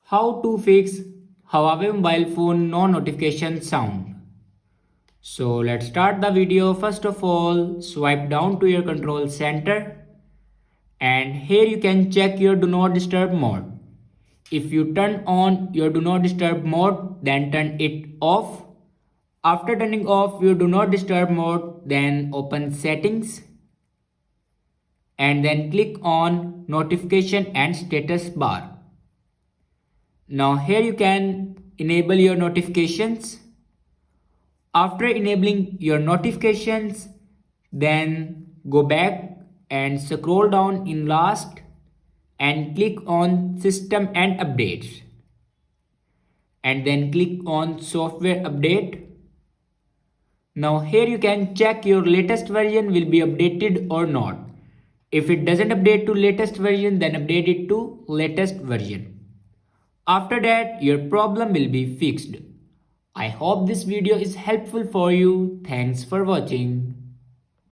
How to fix Huawei mobile phone no notification sound. So let's start the video. First of all, swipe down to your control center and here you can check your do not disturb mode. If you turn on your do not disturb mode, then turn it off. After turning off your do not disturb mode, then open settings and then click on notification and status bar. Now here you can enable your notifications. After enabling your notifications, then go back and scroll down in last and click on system and updates. And then click on software update. Now here you can check your latest version will be updated or not. If it doesn't update to latest version, then update it to latest version. After that, your problem will be fixed. I hope this video is helpful for you. Thanks for watching.